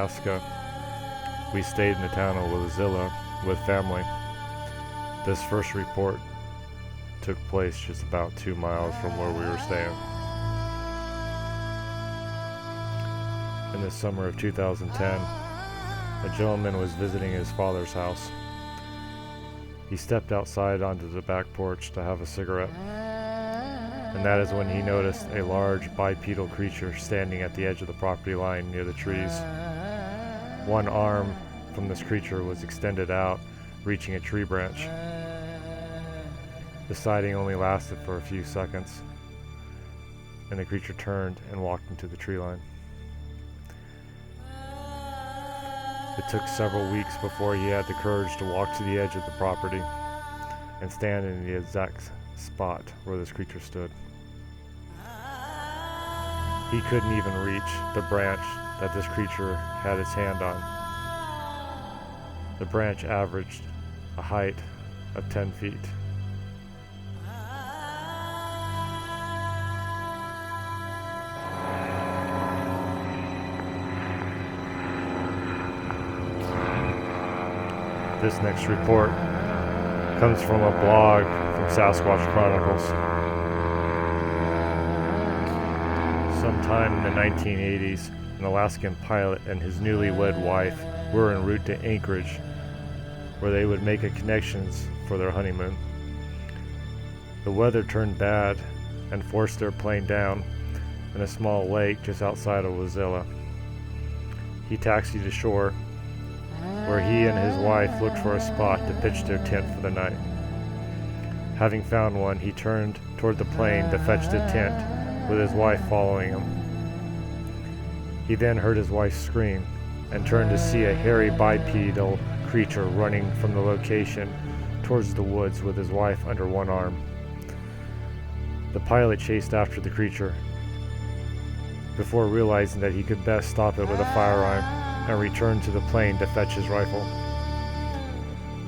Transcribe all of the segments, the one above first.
Alaska. We stayed in the town of Wildman with family. This first report took place just about 2 miles from where we were staying. In the summer of 2010, a gentleman was visiting his father's house. He stepped outside onto the back porch to have a cigarette, and that is when he noticed a large bipedal creature standing at the edge of the property line near the trees. One arm from this creature was extended out, reaching a tree branch. The sighting only lasted for a few seconds, and the creature turned and walked into the tree line. It took several weeks before he had the courage to walk to the edge of the property and stand in the exact spot where this creature stood. He couldn't even reach the branch that this creature had its hand on. The branch averaged a height of 10 feet. This next report comes from a blog from Sasquatch Chronicles. Sometime in the 1980s, an Alaskan pilot and his newlywed wife were en route to Anchorage, where they would make a connections for their honeymoon. The weather turned bad and forced their plane down in a small lake just outside of Wazilla. He taxied ashore, where he and his wife looked for a spot to pitch their tent for the night. Having found one, he turned toward the plane to fetch the tent, with his wife following him. He then heard his wife scream and turned to see a hairy bipedal creature running from the location towards the woods with his wife under one arm. The pilot chased after the creature before realizing that he could best stop it with a firearm and returned to the plane to fetch his rifle.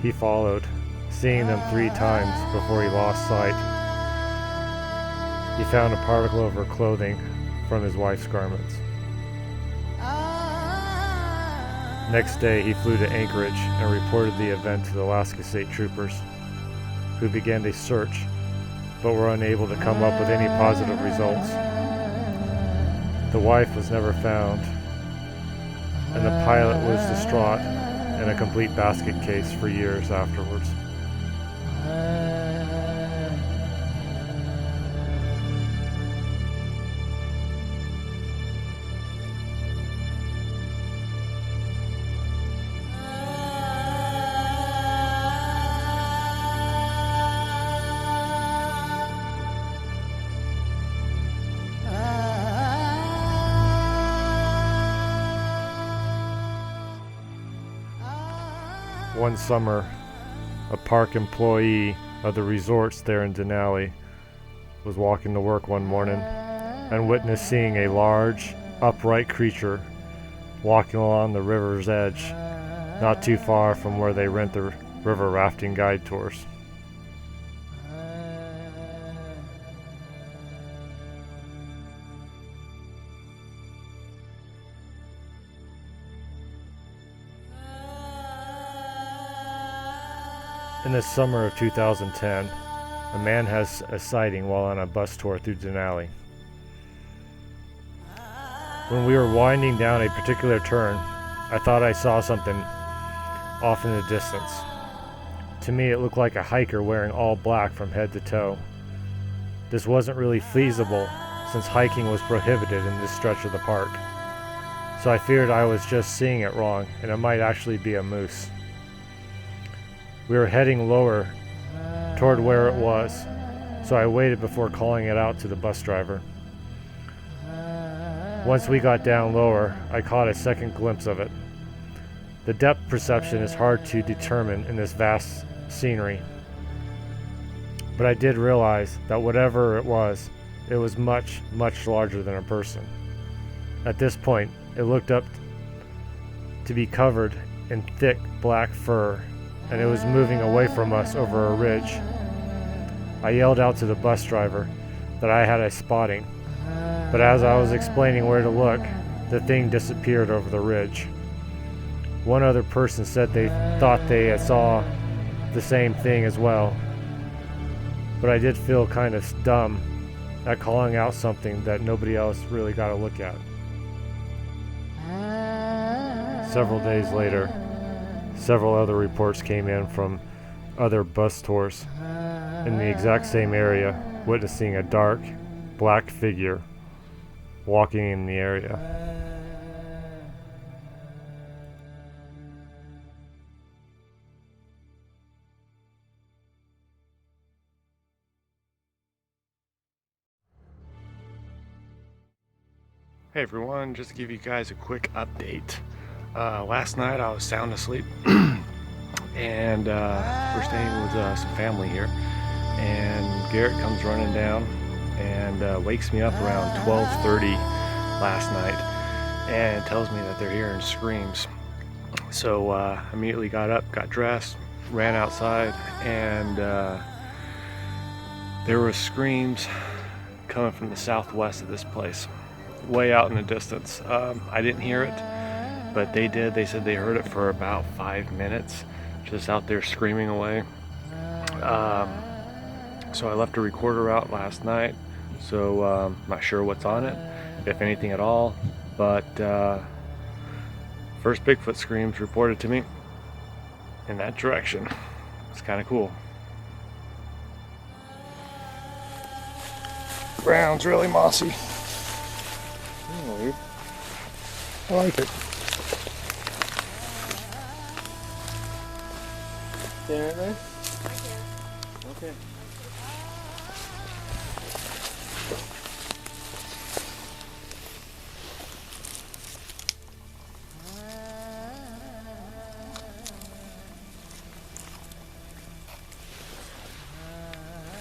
He followed, seeing them 3 times before he lost sight. He found a particle of her clothing from his wife's garments. Next day, he flew to Anchorage and reported the event to the Alaska State Troopers, who began a search, but were unable to come up with any positive results. The wife was never found, and the pilot was distraught in a complete basket case for years afterwards. One summer, a park employee of the resorts there in Denali was walking to work one morning and witnessed seeing a large, upright creature walking along the river's edge, not too far from where they rent the river rafting guide tours. In the summer of 2010, a man has a sighting while on a bus tour through Denali. When we were winding down a particular turn, I thought I saw something off in the distance. To me, it looked like a hiker wearing all black from head to toe. This wasn't really feasible since hiking was prohibited in this stretch of the park. So I feared I was just seeing it wrong and it might actually be a moose. We were heading lower toward where it was, so I waited before calling it out to the bus driver. Once we got down lower, I caught a second glimpse of it. The depth perception is hard to determine in this vast scenery, but I did realize that whatever it was much, much larger than a person. At this point, it looked up to be covered in thick black fur, and it was moving away from us over a ridge. I yelled out to the bus driver that I had a spotting, but as I was explaining where to look, the thing disappeared over the ridge. One other person said they thought they saw the same thing as well. But I did feel kind of dumb at calling out something that nobody else really got a look at. Several days later, several other reports came in from other bus tours in the exact same area, witnessing a dark, black figure walking in the area. Hey everyone, just to give you guys a quick update. Last night I was sound asleep and we're staying with some family here, and Garrett comes running down and wakes me up around 12:30 last night and tells me that they're hearing screams. So immediately got up, got dressed, ran outside, and there were screams coming from the southwest of this place, way out in the distance. I didn't hear it, but they did. They said they heard it for about 5 minutes, just out there screaming away. So I left a recorder out last night, so not sure what's on it, if anything at all, but first Bigfoot screams reported to me in that direction. It's kind of cool. Ground's really mossy. I like it. Stay right there? Okay.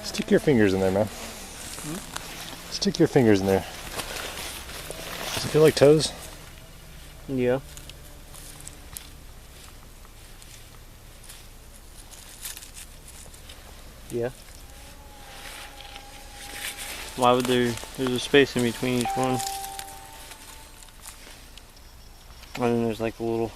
Stick your fingers in there, man. Stick your fingers in there. Does it feel like toes? Yeah. Yeah. Why would there's a space in between each one? And then there's like a little